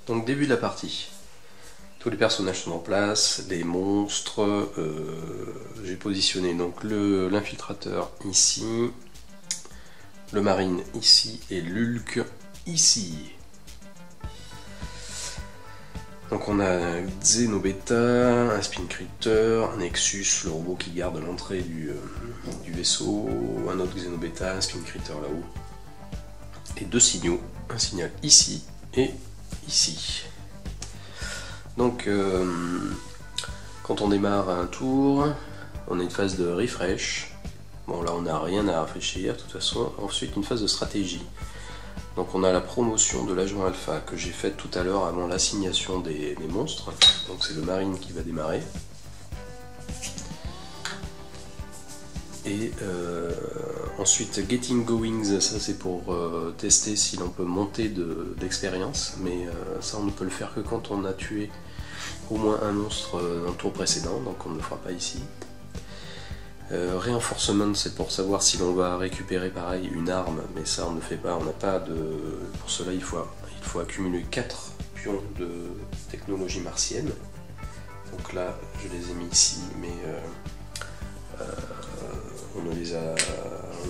Donc début de la partie. Tous les personnages sont en place, les monstres. J'ai positionné donc l'infiltrateur ici, le marine ici et l'Hulk ici. Donc on a un Xenobeta, un Spin Critter, un Nexus, le robot qui garde l'entrée du vaisseau, un autre Xenobeta, un Spin Critter là-haut. Et deux signaux, un signal ici et ici. Donc quand on démarre un tour, on a une phase de refresh. Bon là on n'a rien à rafraîchir de toute façon. Ensuite une phase de stratégie. Donc on a la promotion de l'agent alpha que j'ai faite tout à l'heure avant l'assignation des monstres. Donc c'est le marine qui va démarrer. Et ensuite Getting Goings, ça c'est pour tester si l'on peut monter d'expérience, mais ça on ne peut le faire que quand on a tué au moins un monstre dans le tour précédent, donc on ne le fera pas ici. Reinforcement, c'est pour savoir si l'on va récupérer pareil une arme, mais ça on ne fait pas, on n'a pas de... Pour cela il faut accumuler 4 pions de technologie martienne. Donc là je les ai mis ici, mais on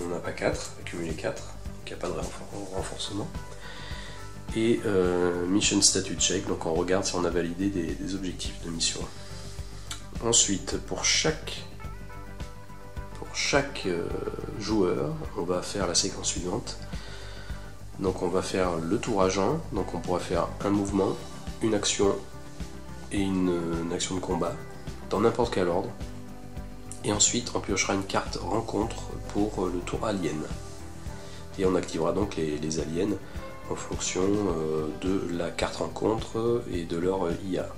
n'en a pas 4, accumuler 4, donc il n'y a pas de renforcement. Et Mission Status Check, donc on regarde si on a validé des objectifs de mission. Ensuite, pour chaque joueur, on va faire la séquence suivante. Donc on va faire le tour agent, donc on pourra faire un mouvement, une action et une action de combat, dans n'importe quel ordre. Et ensuite on piochera une carte rencontre pour le tour alien. Et on activera donc les aliens en fonction de la carte rencontre et de leur IA.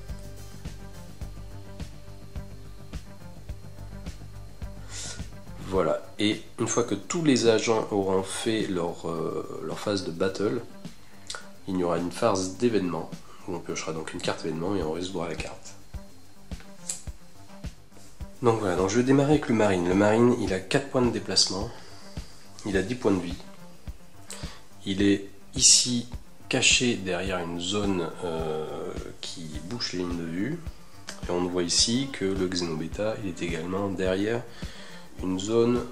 Voilà, et une fois que tous les agents auront fait leur phase de battle, il y aura une phase d'événement, où on piochera donc une carte événement et on restaurera la carte. Donc voilà, donc je vais démarrer avec le marine. Le marine, il a 4 points de déplacement, il a 10 points de vie. Il est ici caché derrière une zone qui bouche les lignes de vue. Et on voit ici que le Xenobeta, il est également derrière une zone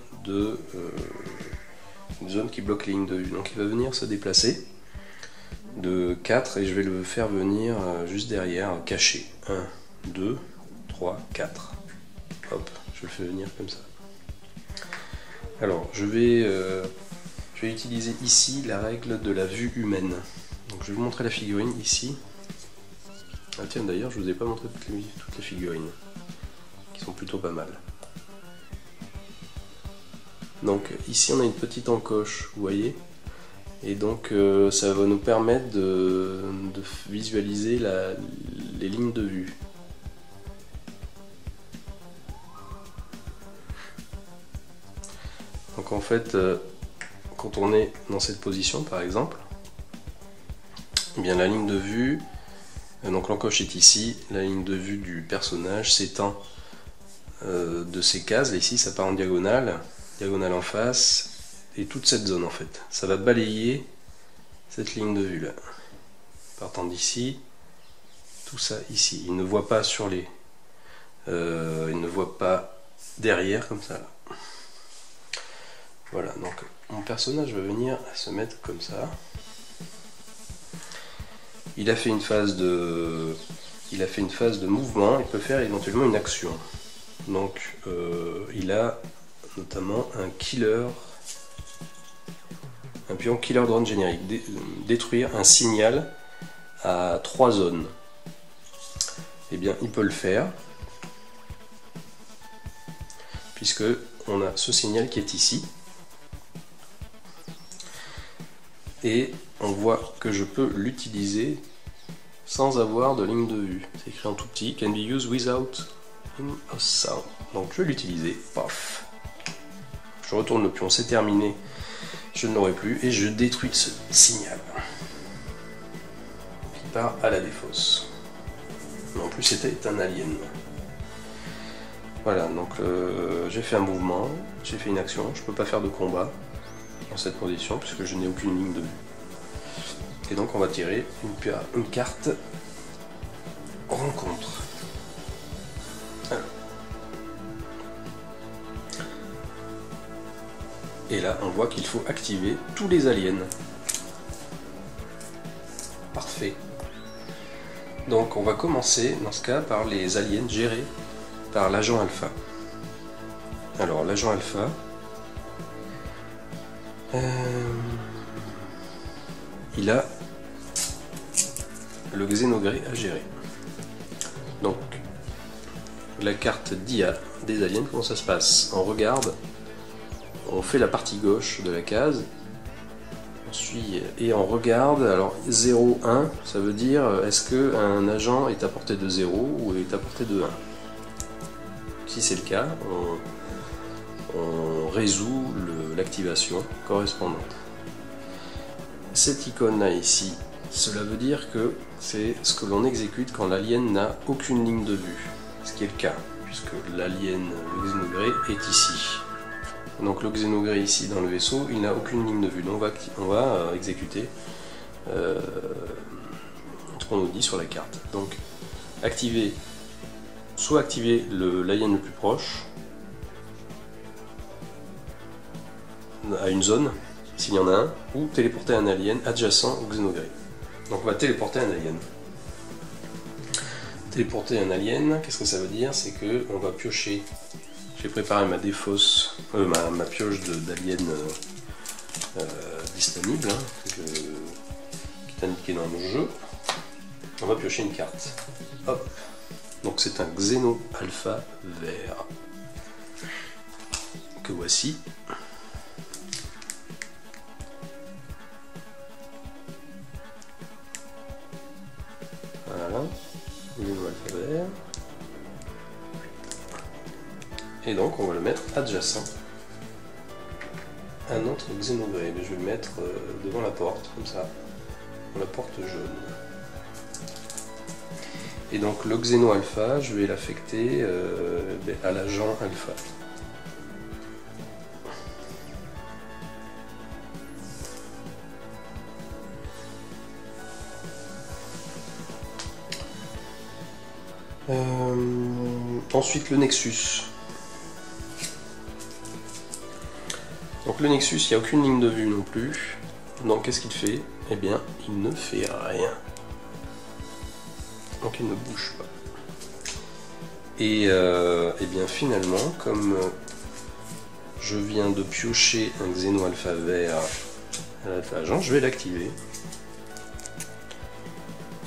qui bloque les lignes de vue. Donc il va venir se déplacer de 4 et je vais le faire venir juste derrière, caché. 1, 2, 3, 4. Hop, je le fais venir comme ça. Alors je vais utiliser ici la règle de la vue humaine. Donc je vais vous montrer la figurine ici. Ah tiens, d'ailleurs je vous ai pas montré toutes les figurines, qui sont plutôt pas mal. Donc ici on a une petite encoche, vous voyez, et donc ça va nous permettre de visualiser les lignes de vue. Donc en fait, quand on est dans cette position par exemple, eh bien la ligne de vue, donc l'encoche est ici, la ligne de vue du personnage s'étend de ces cases, et ici ça part en diagonale en face, et toute cette zone en fait. Ça va balayer cette ligne de vue là. Partant d'ici, tout ça ici. Il ne voit pas sur les... il ne voit pas derrière comme ça là. Voilà, donc mon personnage va venir se mettre comme ça. Il a fait une phase de mouvement, il peut faire éventuellement une action. Donc il a notamment un pion killer drone générique, détruire un signal à 3 zones. Eh bien il peut le faire, puisque on a ce signal qui est ici. Et on voit que je peux l'utiliser sans avoir de ligne de vue. C'est écrit en tout petit, can be used without a sound. Donc je vais l'utiliser, paf. Je retourne le pion, c'est terminé, je ne l'aurai plus, et je détruis ce signal qui part à la défausse. Mais en plus c'était un alien. Voilà, donc j'ai fait un mouvement, j'ai fait une action, je ne peux pas faire de combat dans cette position puisque je n'ai aucune ligne de vue. Et donc on va tirer une carte rencontre. Alors. Et là on voit qu'il faut activer tous les aliens. Parfait. Donc on va commencer dans ce cas par les aliens gérés par l'agent alpha. Alors l'agent alpha, il a le Xénogré à gérer. Donc la carte d'IA des aliens, comment ça se passe? On regarde, on fait la partie gauche de la case, et on regarde, alors 0, 1, ça veut dire est-ce qu'un agent est à portée de 0 ou est à portée de 1. Si c'est le cas, on résout l'activation correspondante. Cette icône là ici, cela veut dire que c'est ce que l'on exécute quand l'alien n'a aucune ligne de vue, ce qui est le cas, puisque l'alien, le Xénogré, est ici. Donc le Xénogré ici dans le vaisseau, il n'a aucune ligne de vue, donc on va exécuter ce qu'on nous dit sur la carte. Donc soit activer l'alien le plus proche à une zone, s'il y en a un, ou téléporter un alien adjacent au Xénogré. Donc on va téléporter un alien. Téléporter un alien, qu'est-ce que ça veut dire? C'est que on va piocher. J'ai préparé ma défausse, ma pioche d'alien disponible, qui est indiquée dans le jeu. On va piocher une carte. Hop. Donc c'est un Xéno Alpha vert. Que voici. Voilà. Xéno Alpha vert. Et donc on va le mettre adjacent à notre Xénogré. Je vais le mettre devant la porte, comme ça, la porte jaune. Et donc le Xéno Alpha, je vais l'affecter à l'agent Alpha. Ensuite le Nexus. Donc le Nexus, il n'y a aucune ligne de vue non plus. Donc qu'est-ce qu'il fait? Eh bien, il ne fait rien. Donc il ne bouge pas. Et bien finalement, comme je viens de piocher un Xéno Alpha vert à l'Alpha Agent, je vais l'activer.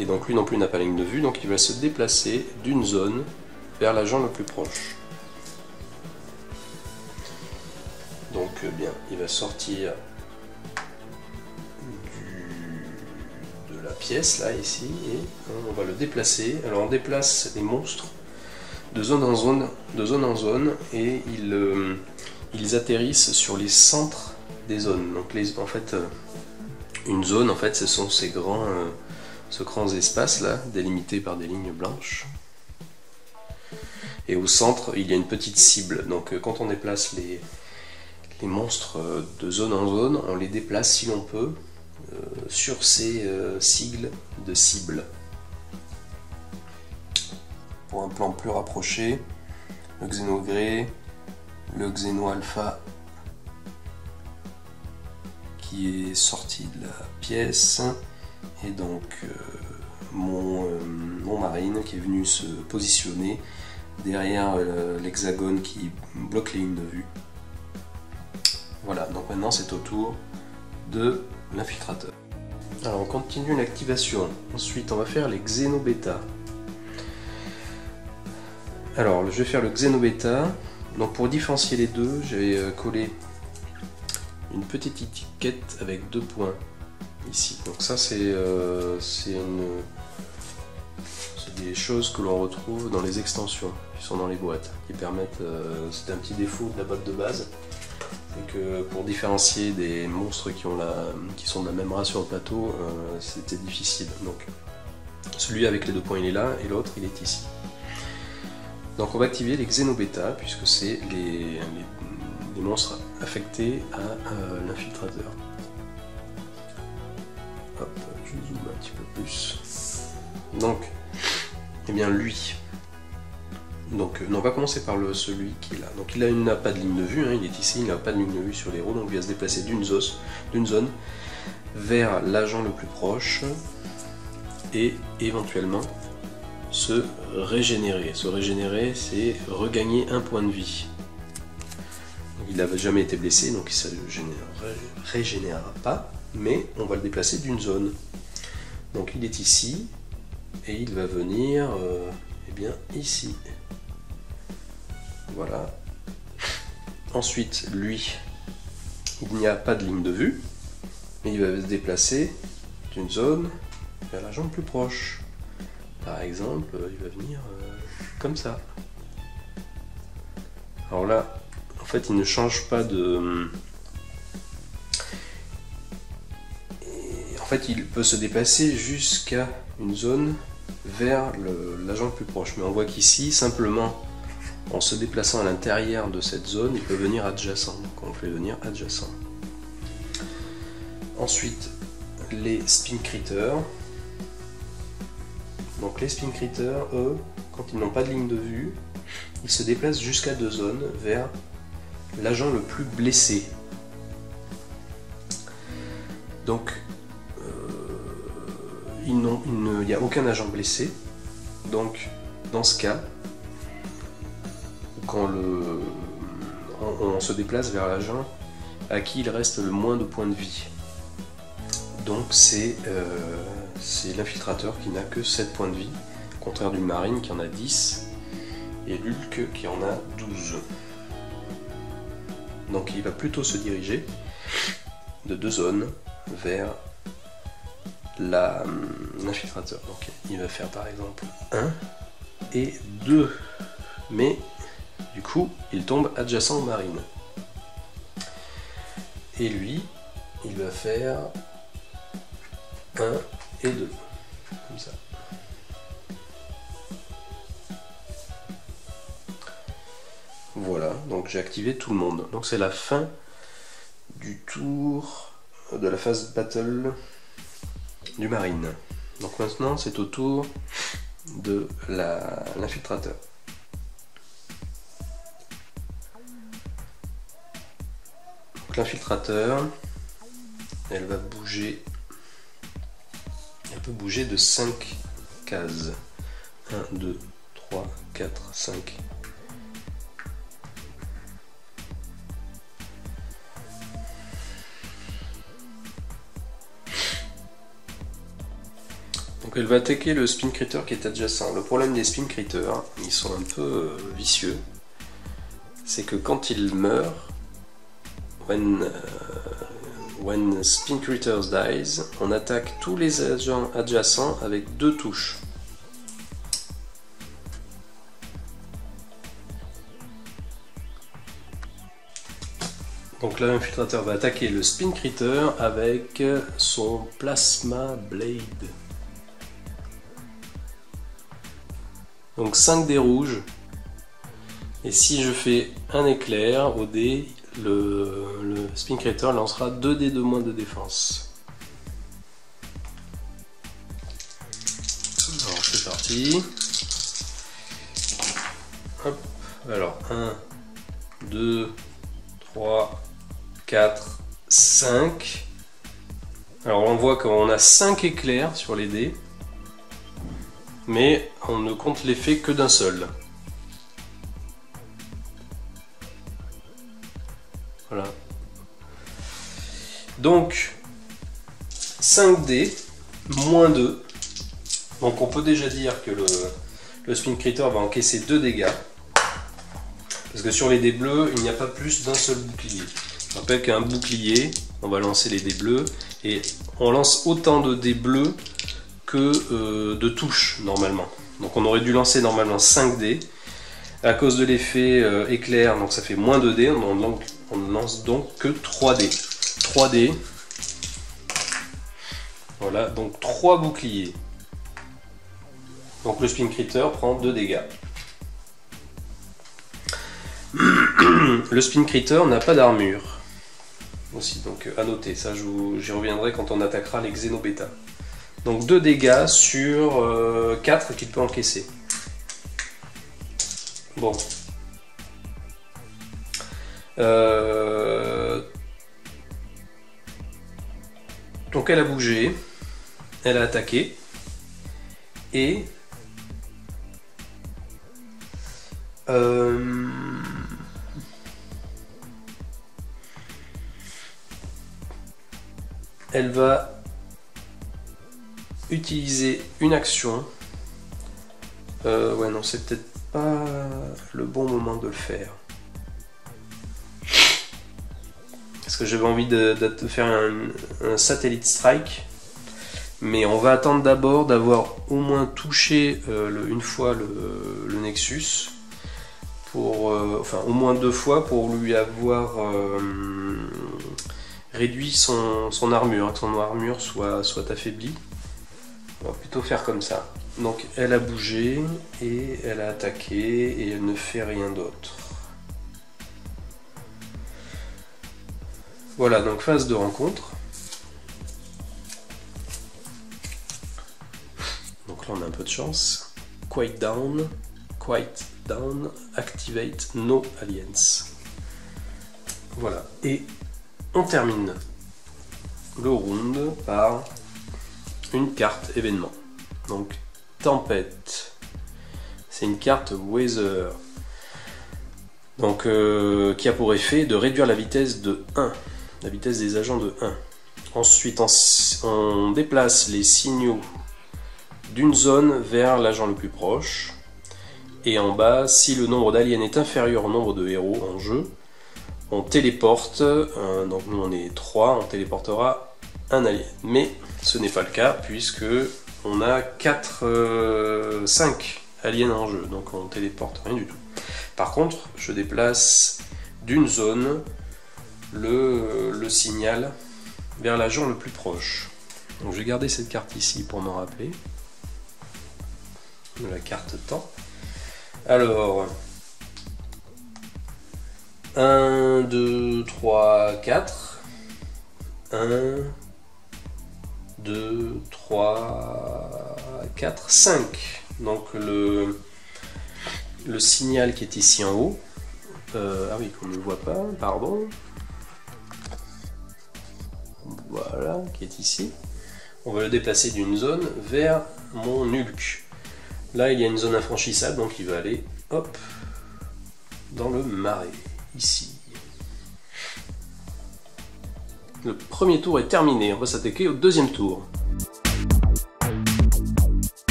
Et donc lui non plus n'a pas la ligne de vue, donc il va se déplacer d'une zone vers l'agent le plus proche. Donc bien, il va sortir de la pièce là ici et on va le déplacer. Alors on déplace les monstres de zone en zone, et ils atterrissent sur les centres des zones. Donc en fait une zone, en fait ce sont ces grands espaces là délimités par des lignes blanches. Et au centre il y a une petite cible. Donc quand on déplace les monstres de zone en zone, on les déplace si l'on peut sur ces sigles de cible. Pour un plan plus rapproché, le Xénogré, le Xéno Alpha qui est sorti de la pièce, et donc mon marine qui est venu se positionner derrière l'hexagone qui bloque les lignes de vue. Voilà, donc maintenant c'est au tour de l'infiltrateur. Alors on continue l'activation. Ensuite on va faire les Xénobêta. Alors je vais faire le Xénobêta. Donc pour différencier les deux, j'ai collé une petite étiquette avec 2 points ici. Donc ça c'est des choses que l'on retrouve dans les extensions qui sont dans les boîtes, qui permettent, c'est un petit défaut de la boîte de base, c'est que pour différencier des monstres qui sont de la même race sur le plateau, c'était difficile. Donc celui avec les 2 points il est là et l'autre il est ici. Donc on va activer les Xénobêta puisque c'est les monstres affectés à l'infiltrateur. je zoome un petit peu plus. Donc, eh bien lui. Donc, on va commencer par celui qui est là. Donc, il n'a pas de ligne de vue, hein, il est ici, il n'a pas de ligne de vue sur les héros, donc il va se déplacer d'une zone vers l'agent le plus proche et éventuellement se régénérer. Se régénérer, c'est regagner un point de vie. Donc, il n'avait jamais été blessé, donc il ne se régénérera pas, mais on va le déplacer d'une zone. Donc, il est ici et il va venir eh bien, ici. Voilà. Ensuite, lui, il n'y a pas de ligne de vue, mais il va se déplacer d'une zone vers la jambe plus proche. Par exemple, il va venir comme ça. Alors là, en fait, il ne change pas de... En fait, il peut se déplacer jusqu'à une zone vers la jambe plus proche. Mais on voit qu'ici, simplement, en se déplaçant à l'intérieur de cette zone, il peut venir adjacent. Donc on le fait venir adjacent. Ensuite, les spin critters. Donc les spin critters, eux, quand ils n'ont pas de ligne de vue, ils se déplacent jusqu'à 2 zones vers l'agent le plus blessé. Donc il n'y a aucun agent blessé. Donc dans ce cas, quand on se déplace vers l'agent à qui il reste le moins de points de vie. Donc c'est l'infiltrateur qui n'a que 7 points de vie, au contraire du marine qui en a 10 et l'Hulk qui en a 12. Donc il va plutôt se diriger de 2 zones vers l'infiltrateur. Donc il va faire par exemple 1 et 2, mais du coup il tombe adjacent au marine. Et lui, il va faire 1 et 2, comme ça. Voilà, donc j'ai activé tout le monde. Donc c'est la fin du tour de la phase battle du marine. Donc maintenant c'est au tour de l'infiltrateur. Donc l'infiltrateur, elle va bouger. Elle peut bouger de 5 cases. 1, 2, 3, 4, 5. Donc elle va attaquer le spin critter qui est adjacent. Le problème des spin critters, ils sont un peu vicieux. C'est que quand ils meurent, when spin critters dies, on attaque tous les agents adjacents avec 2 touches. Donc là, l'infiltrateur va attaquer le spin critter avec son plasma blade. Donc 5 dés rouges. Et si je fais un éclair au dé, le spin critter lancera 2 dés de moins de défense. Alors c'est parti. Hop. Alors 1, 2, 3, 4, 5. Alors on voit qu'on a 5 éclairs sur les dés, mais on ne compte l'effet que d'un seul. Voilà. Donc 5 dés, moins 2. Donc on peut déjà dire que le spin critter va encaisser 2 dégâts. Parce que sur les dés bleus, il n'y a pas plus d'un seul bouclier. Je rappelle qu'un bouclier, on va lancer les dés bleus, et on lance autant de dés bleus que de touches normalement. Donc on aurait dû lancer normalement 5 dés. À cause de l'effet éclair, donc ça fait moins 2 dés, on ne lance donc que 3 dés. 3 dés. Voilà, donc 3 boucliers. Donc le spin critter prend 2 dégâts. Le spin critter n'a pas d'armure aussi, donc à noter, ça j'y reviendrai quand on attaquera les xénobêtas. Donc 2 dégâts sur 4 qu'il peut encaisser. Bon. Donc elle a bougé, elle a attaqué, et elle va utiliser une action. Ouais, non, c'est peut-être pas le bon moment de le faire. Parce que j'avais envie de faire un satellite strike. Mais on va attendre d'abord d'avoir au moins touché une fois le Nexus. Enfin, au moins 2 fois pour lui avoir réduit son armure, que son armure soit affaiblie. On va plutôt faire comme ça. Donc elle a bougé et elle a attaqué et elle ne fait rien d'autre. Voilà, donc phase de rencontre. Donc là on a un peu de chance. Quiet down, activate no aliens. Voilà, et on termine le round par une carte événement. Donc tempête, c'est une carte weather, donc qui a pour effet de réduire la vitesse de 1, la vitesse des agents de 1. Ensuite on déplace les signaux d'une zone vers l'agent le plus proche, et en bas, si le nombre d'aliens est inférieur au nombre de héros en jeu, on téléporte, donc nous on est 3, on téléportera un alien. Mais ce n'est pas le cas puisque on a 5 aliens en jeu, donc on téléporte rien du tout. Par contre, je déplace d'une zone le signal vers l'agent le plus proche. Donc je vais garder cette carte ici pour me rappeler. La carte temps. Alors, 1, 2, 3, 4. 1, 2, 3, 4, 5. Donc le signal qui est ici en haut. Ah oui, qu'on ne voit pas, pardon. Voilà, qui est ici. On va le déplacer d'une zone vers mon Hulk. Là, il y a une zone infranchissable, donc il va aller, hop, dans le marais, ici. Le premier tour est terminé, on va s'attaquer au deuxième tour.